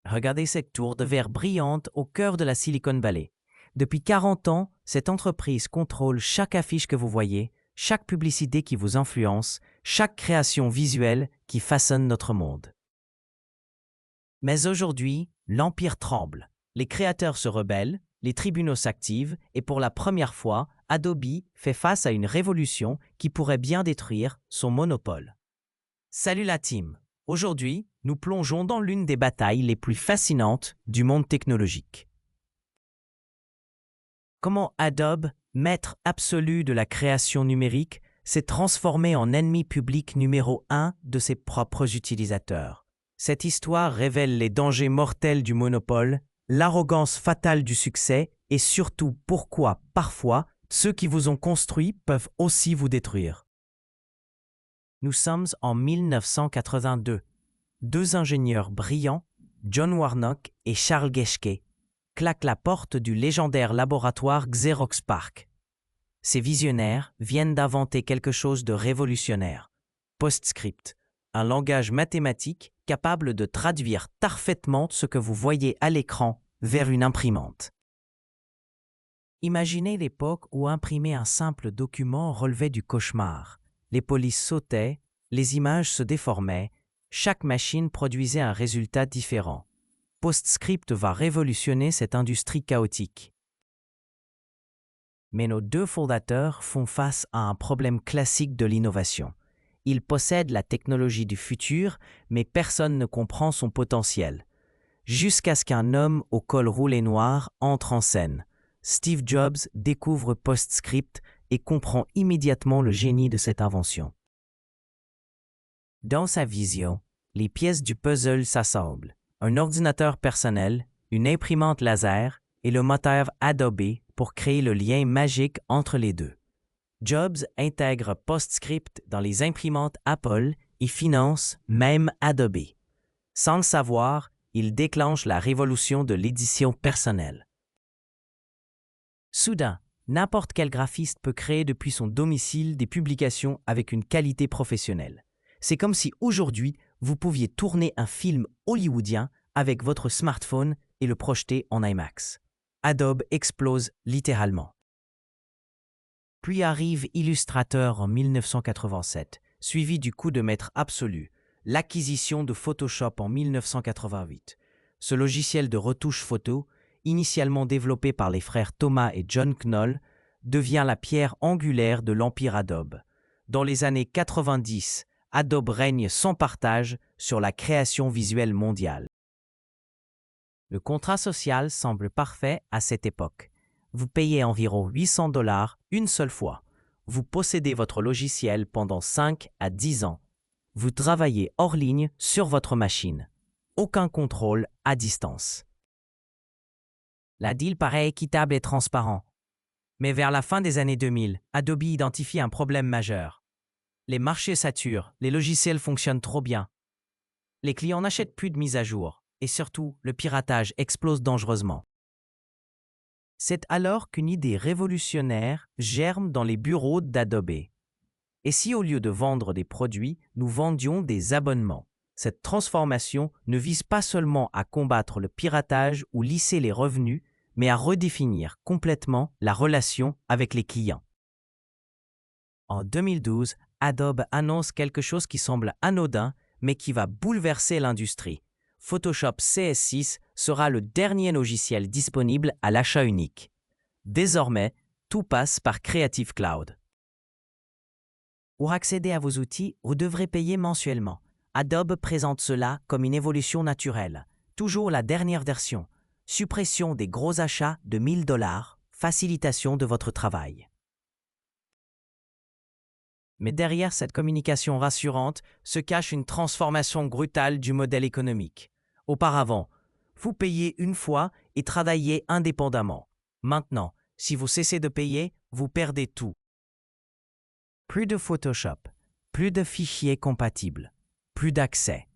Regardez cette tour de verre brillante au cœur de la Silicon Valley. Depuis 40 ans, cette entreprise contrôle chaque affiche que vous voyez, chaque publicité qui vous influence, chaque création visuelle qui façonne notre monde. Mais aujourd'hui, l'empire tremble. Les créateurs se rebellent, les tribunaux s'activent et pour la première fois, Adobe fait face à une révolution qui pourrait bien détruire son monopole. Salut la team! Aujourd'hui, nous plongeons dans l'une des batailles les plus fascinantes du monde technologique. Comment Adobe, maître absolu de la création numérique, s'est transformé en ennemi public numéro 1 de ses propres utilisateurs. Cette histoire révèle les dangers mortels du monopole, l'arrogance fatale du succès et surtout pourquoi, parfois, ceux qui vous ont construit peuvent aussi vous détruire. Nous sommes en 1982. Deux ingénieurs brillants, John Warnock et Charles Geschke, claquent la porte du légendaire laboratoire Xerox PARC. Ces visionnaires viennent d'inventer quelque chose de révolutionnaire. PostScript, un langage mathématique capable de traduire parfaitement ce que vous voyez à l'écran vers une imprimante. Imaginez l'époque où imprimer un simple document relevait du cauchemar. Les polices sautaient, les images se déformaient, chaque machine produisait un résultat différent. PostScript va révolutionner cette industrie chaotique. Mais nos deux fondateurs font face à un problème classique de l'innovation. Ils possèdent la technologie du futur, mais personne ne comprend son potentiel. Jusqu'à ce qu'un homme au col roulé noir entre en scène. Steve Jobs découvre PostScript et comprend immédiatement le génie de cette invention. Dans sa vision, les pièces du puzzle s'assemblent. Un ordinateur personnel, une imprimante laser et le moteur Adobe pour créer le lien magique entre les deux. Jobs intègre PostScript dans les imprimantes Apple et finance même Adobe. Sans le savoir, il déclenche la révolution de l'édition personnelle. Soudain, n'importe quel graphiste peut créer depuis son domicile des publications avec une qualité professionnelle. C'est comme si aujourd'hui, vous pouviez tourner un film hollywoodien avec votre smartphone et le projeter en IMAX. Adobe explose littéralement. Puis arrive Illustrator en 1987, suivi du coup de maître absolu, l'acquisition de Photoshop en 1988. Ce logiciel de retouche photo, initialement développé par les frères Thomas et John Knoll, devient la pierre angulaire de l'empire Adobe. Dans les années 90, Adobe règne sans partage sur la création visuelle mondiale. Le contrat social semble parfait à cette époque. Vous payez environ 800 $ une seule fois. Vous possédez votre logiciel pendant 5 à 10 ans. Vous travaillez hors ligne sur votre machine. Aucun contrôle à distance. La deal paraît équitable et transparent. Mais vers la fin des années 2000, Adobe identifie un problème majeur. Les marchés saturent, les logiciels fonctionnent trop bien. Les clients n'achètent plus de mises à jour et surtout, le piratage explose dangereusement. C'est alors qu'une idée révolutionnaire germe dans les bureaux d'Adobe. Et si au lieu de vendre des produits, nous vendions des abonnements? Cette transformation ne vise pas seulement à combattre le piratage ou lisser les revenus, mais à redéfinir complètement la relation avec les clients. En 2012, Adobe annonce quelque chose qui semble anodin, mais qui va bouleverser l'industrie. Photoshop CS6 sera le dernier logiciel disponible à l'achat unique. Désormais, tout passe par Creative Cloud. Pour accéder à vos outils, vous devrez payer mensuellement. Adobe présente cela comme une évolution naturelle. Toujours la dernière version. Suppression des gros achats de 1000 $, facilitation de votre travail. Mais derrière cette communication rassurante se cache une transformation brutale du modèle économique. Auparavant, vous payez une fois et travaillez indépendamment. Maintenant, si vous cessez de payer, vous perdez tout. Plus de Photoshop, plus de fichiers compatibles, plus d'accès.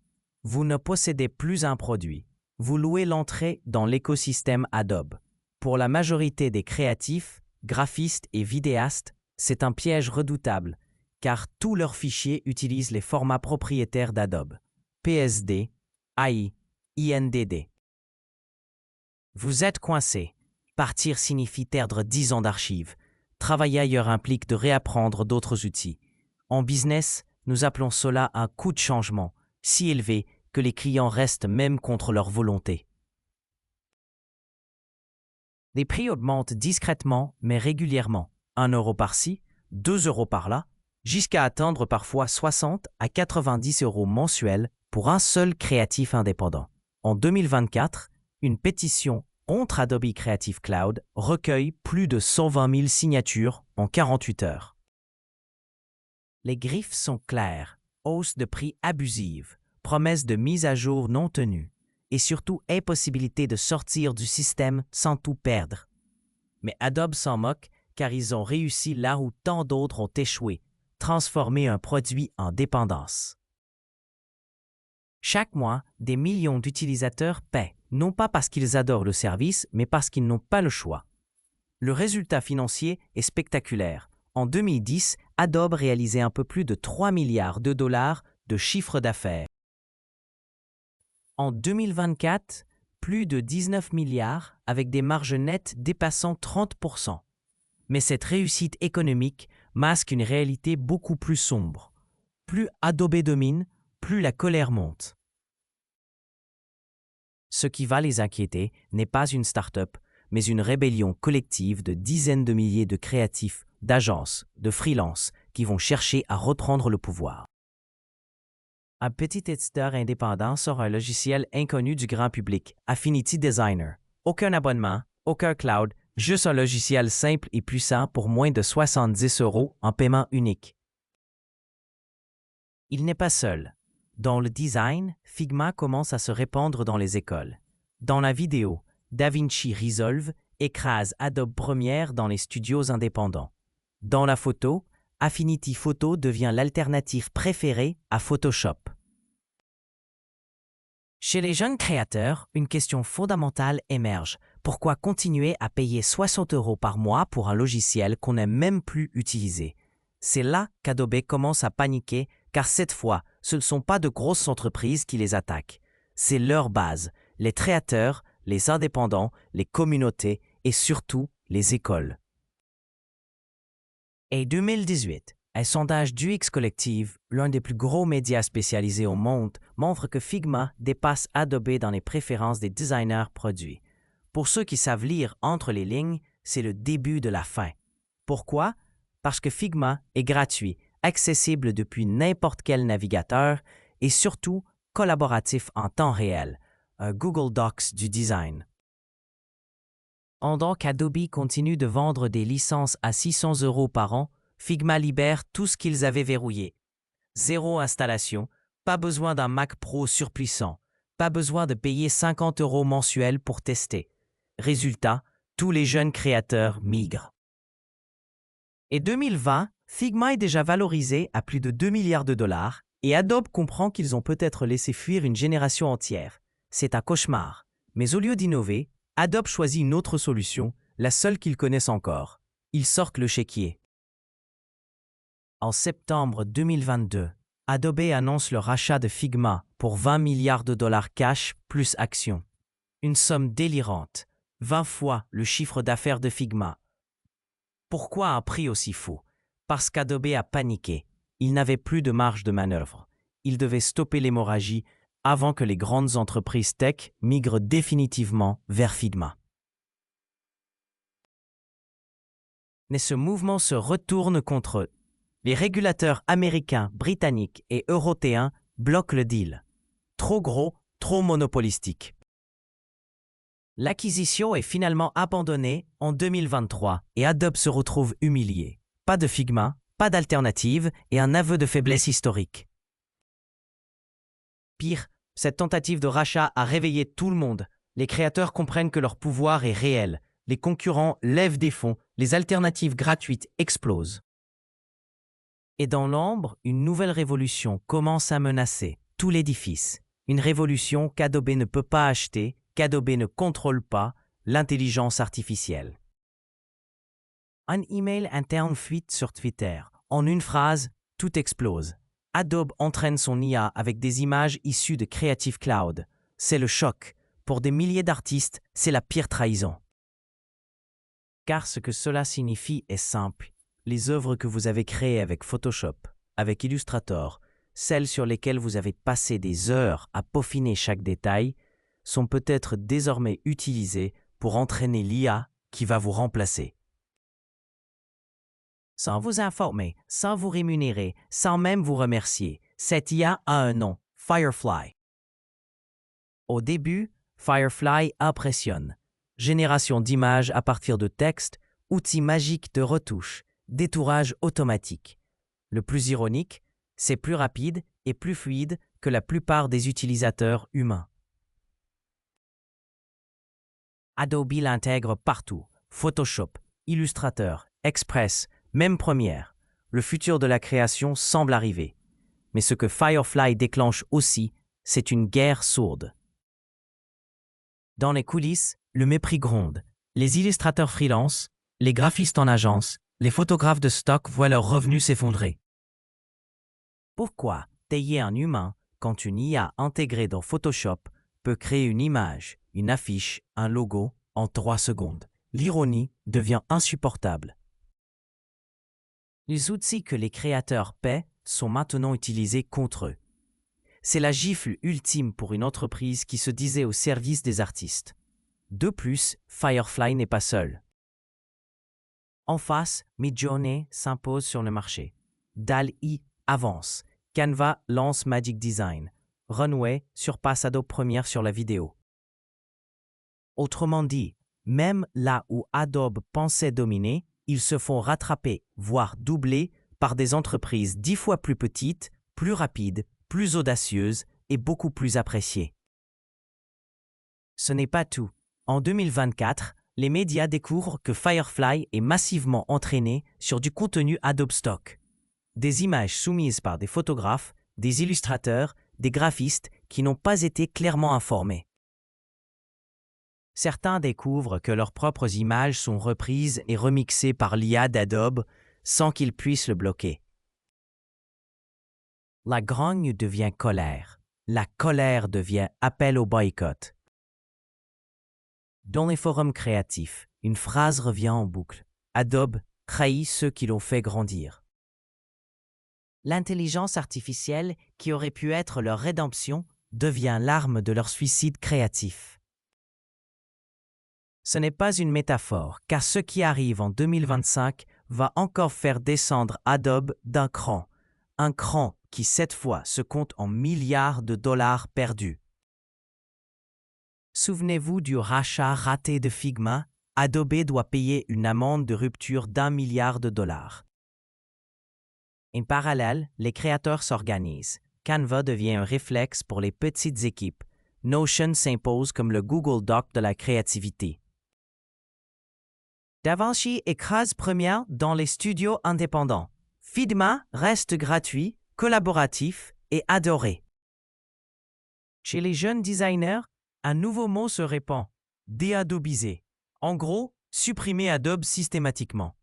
Vous ne possédez plus un produit. Vous louez l'entrée dans l'écosystème Adobe. Pour la majorité des créatifs, graphistes et vidéastes, c'est un piège redoutable, car tous leurs fichiers utilisent les formats propriétaires d'Adobe. PSD, AI, INDD. Vous êtes coincé. Partir signifie perdre 10 ans d'archives. Travailler ailleurs implique de réapprendre d'autres outils. En business, nous appelons cela un coût de changement, si élevé que les clients restent même contre leur volonté. Les prix augmentent discrètement mais régulièrement, 1 euro par-ci, 2 euros par-là, jusqu'à atteindre parfois 60 à 90 euros mensuels pour un seul créatif indépendant. En 2024, une pétition contre Adobe Creative Cloud recueille plus de 120 000 signatures en 48 heures. Les griffes sont claires, hausse de prix abusive, promesses de mise à jour non tenues et surtout impossibilité de sortir du système sans tout perdre. Mais Adobe s'en moque car ils ont réussi là où tant d'autres ont échoué, transformer un produit en dépendance. Chaque mois, des millions d'utilisateurs paient, non pas parce qu'ils adorent le service, mais parce qu'ils n'ont pas le choix. Le résultat financier est spectaculaire. En 2010, Adobe réalisait un peu plus de 3 milliards de dollars de chiffre d'affaires. En 2024, plus de 19 milliards avec des marges nettes dépassant 30%. Mais cette réussite économique masque une réalité beaucoup plus sombre. Plus Adobe domine, plus la colère monte. Ce qui va les inquiéter n'est pas une start-up, mais une rébellion collective de dizaines de milliers de créatifs, d'agences, de freelances qui vont chercher à reprendre le pouvoir. Un petit éditeur indépendant sort un logiciel inconnu du grand public, Affinity Designer. Aucun abonnement, aucun cloud, juste un logiciel simple et puissant pour moins de 70 euros en paiement unique. Il n'est pas seul. Dans le design, Figma commence à se répandre dans les écoles. Dans la vidéo, DaVinci Resolve écrase Adobe Premiere dans les studios indépendants. Dans la photo, Affinity Photo devient l'alternative préférée à Photoshop. Chez les jeunes créateurs, une question fondamentale émerge. Pourquoi continuer à payer 60 euros par mois pour un logiciel qu'on n'aime même plus utiliser? C'est là qu'Adobe commence à paniquer, car cette fois, ce ne sont pas de grosses entreprises qui les attaquent. C'est leur base, les créateurs, les indépendants, les communautés et surtout les écoles. En 2018, un sondage d'UX Collective, l'un des plus gros médias spécialisés au monde, montre que Figma dépasse Adobe dans les préférences des designers produits. Pour ceux qui savent lire entre les lignes, c'est le début de la fin. Pourquoi? Parce que Figma est gratuit, accessible depuis n'importe quel navigateur et surtout collaboratif en temps réel, un Google Docs du design. Pendant qu'Adobe continue de vendre des licences à 600 euros par an, Figma libère tout ce qu'ils avaient verrouillé. Zéro installation, pas besoin d'un Mac Pro surpuissant, pas besoin de payer 50 euros mensuels pour tester. Résultat, tous les jeunes créateurs migrent. Et 2020, Figma est déjà valorisé à plus de 2 milliards de dollars et Adobe comprend qu'ils ont peut-être laissé fuir une génération entière. C'est un cauchemar. Mais au lieu d'innover, Adobe choisit une autre solution, la seule qu'ils connaissent encore. Ils sortent le chéquier. En septembre 2022, Adobe annonce le rachat de Figma pour 20 milliards de dollars cash plus actions. Une somme délirante, 20 fois le chiffre d'affaires de Figma. Pourquoi un prix aussi fou? Parce qu'Adobe a paniqué. Il n'avait plus de marge de manœuvre. Il devait stopper l'hémorragie avant que les grandes entreprises tech migrent définitivement vers Figma. Mais ce mouvement se retourne contre eux. Les régulateurs américains, britanniques et européens bloquent le deal. Trop gros, trop monopolistique. L'acquisition est finalement abandonnée en 2023 et Adobe se retrouve humilié. Pas de Figma, pas d'alternative et un aveu de faiblesse historique. Pire, cette tentative de rachat a réveillé tout le monde. Les créateurs comprennent que leur pouvoir est réel. Les concurrents lèvent des fonds, les alternatives gratuites explosent. Et dans l'ombre, une nouvelle révolution commence à menacer tout l'édifice. Une révolution qu'Adobe ne peut pas acheter, qu'Adobe ne contrôle pas, l'intelligence artificielle. Un email interne fuite sur Twitter. En une phrase, tout explose. Adobe entraîne son IA avec des images issues de Creative Cloud. C'est le choc. Pour des milliers d'artistes, c'est la pire trahison. Car ce que cela signifie est simple. Les œuvres que vous avez créées avec Photoshop, avec Illustrator, celles sur lesquelles vous avez passé des heures à peaufiner chaque détail, sont peut-être désormais utilisées pour entraîner l'IA qui va vous remplacer. Sans vous informer, sans vous rémunérer, sans même vous remercier, cette IA a un nom, Firefly. Au début, Firefly impressionne. Génération d'images à partir de texte, outils magiques de retouche, détourage automatique. Le plus ironique, c'est plus rapide et plus fluide que la plupart des utilisateurs humains. Adobe l'intègre partout. Photoshop, Illustrator, Express, même Premiere. Le futur de la création semble arriver. Mais ce que Firefly déclenche aussi, c'est une guerre sourde. Dans les coulisses, le mépris gronde. Les illustrateurs freelance, les graphistes en agence, les photographes de stock voient leurs revenus s'effondrer. Pourquoi payer un humain quand une IA intégrée dans Photoshop peut créer une image, une affiche, un logo en 3 secondes? L'ironie devient insupportable. Les outils que les créateurs paient sont maintenant utilisés contre eux. C'est la gifle ultime pour une entreprise qui se disait au service des artistes. De plus, Firefly n'est pas seul. En face, Midjourney s'impose sur le marché. DALL-E avance. Canva lance Magic Design. Runway surpasse Adobe Premiere sur la vidéo. Autrement dit, même là où Adobe pensait dominer, ils se font rattraper, voire doubler, par des entreprises 10 fois plus petites, plus rapides, plus audacieuses et beaucoup plus appréciées. Ce n'est pas tout. En 2024, les médias découvrent que Firefly est massivement entraîné sur du contenu Adobe Stock. Des images soumises par des photographes, des illustrateurs, des graphistes qui n'ont pas été clairement informés. Certains découvrent que leurs propres images sont reprises et remixées par l'IA d'Adobe sans qu'ils puissent le bloquer. La grogne devient colère. La colère devient appel au boycott. Dans les forums créatifs, une phrase revient en boucle. Adobe trahit ceux qui l'ont fait grandir. L'intelligence artificielle, qui aurait pu être leur rédemption, devient l'arme de leur suicide créatif. Ce n'est pas une métaphore, car ce qui arrive en 2025 va encore faire descendre Adobe d'un cran. Un cran qui, cette fois, se compte en milliards de dollars perdus. Souvenez-vous du rachat raté de Figma, Adobe doit payer une amende de rupture d'1 milliard de dollars. En parallèle, les créateurs s'organisent. Canva devient un réflexe pour les petites équipes. Notion s'impose comme le Google Doc de la créativité. DaVinci écrase Premiere dans les studios indépendants. Figma reste gratuit, collaboratif et adoré. Chez les jeunes designers, un nouveau mot se répand, déadobiser. En gros, supprimer Adobe systématiquement.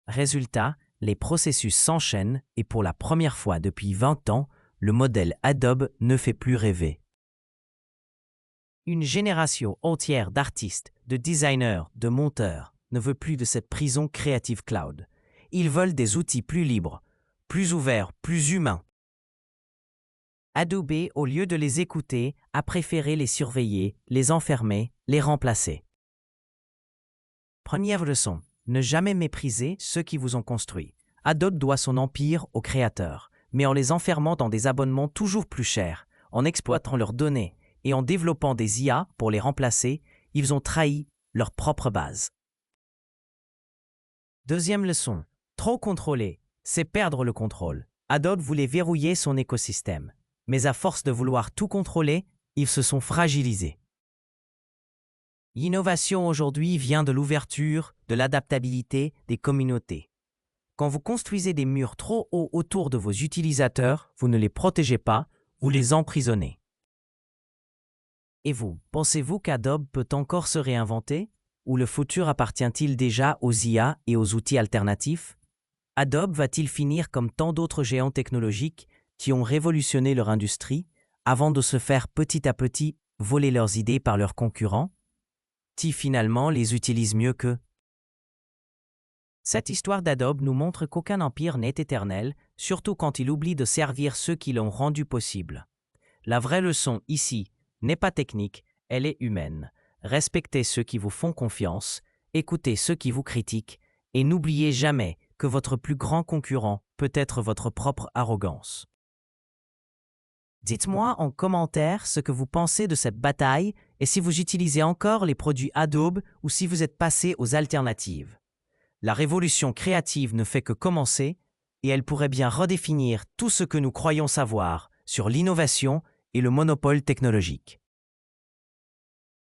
Résultat, les processus s'enchaînent et pour la première fois depuis 20 ans, le modèle Adobe ne fait plus rêver. Une génération entière d'artistes, de designers, de monteurs ne veut plus de cette prison Creative Cloud. Ils veulent des outils plus libres, plus ouverts, plus humains. Adobe, au lieu de les écouter, a préféré les surveiller, les enfermer, les remplacer. Première leçon, ne jamais mépriser ceux qui vous ont construit. Adobe doit son empire aux créateurs, mais en les enfermant dans des abonnements toujours plus chers, en exploitant leurs données et en développant des IA pour les remplacer, ils ont trahi leur propre base. Deuxième leçon, trop contrôler, c'est perdre le contrôle. Adobe voulait verrouiller son écosystème. Mais à force de vouloir tout contrôler, ils se sont fragilisés. L'innovation aujourd'hui vient de l'ouverture, de l'adaptabilité des communautés. Quand vous construisez des murs trop hauts autour de vos utilisateurs, vous ne les protégez pas, vous les emprisonnez. Et vous, pensez-vous qu'Adobe peut encore se réinventer? Ou le futur appartient-il déjà aux IA et aux outils alternatifs? Adobe va-t-il finir comme tant d'autres géants technologiques qui ont révolutionné leur industrie avant de se faire petit à petit voler leurs idées par leurs concurrents? Qui finalement les utilise mieux qu'eux? Cette histoire d'Adobe nous montre qu'aucun empire n'est éternel, surtout quand il oublie de servir ceux qui l'ont rendu possible. La vraie leçon ici n'est pas technique, elle est humaine. Respectez ceux qui vous font confiance, écoutez ceux qui vous critiquent, et n'oubliez jamais que votre plus grand concurrent peut être votre propre arrogance. Dites-moi en commentaire ce que vous pensez de cette bataille et si vous utilisez encore les produits Adobe ou si vous êtes passé aux alternatives. La révolution créative ne fait que commencer et elle pourrait bien redéfinir tout ce que nous croyons savoir sur l'innovation et le monopole technologique.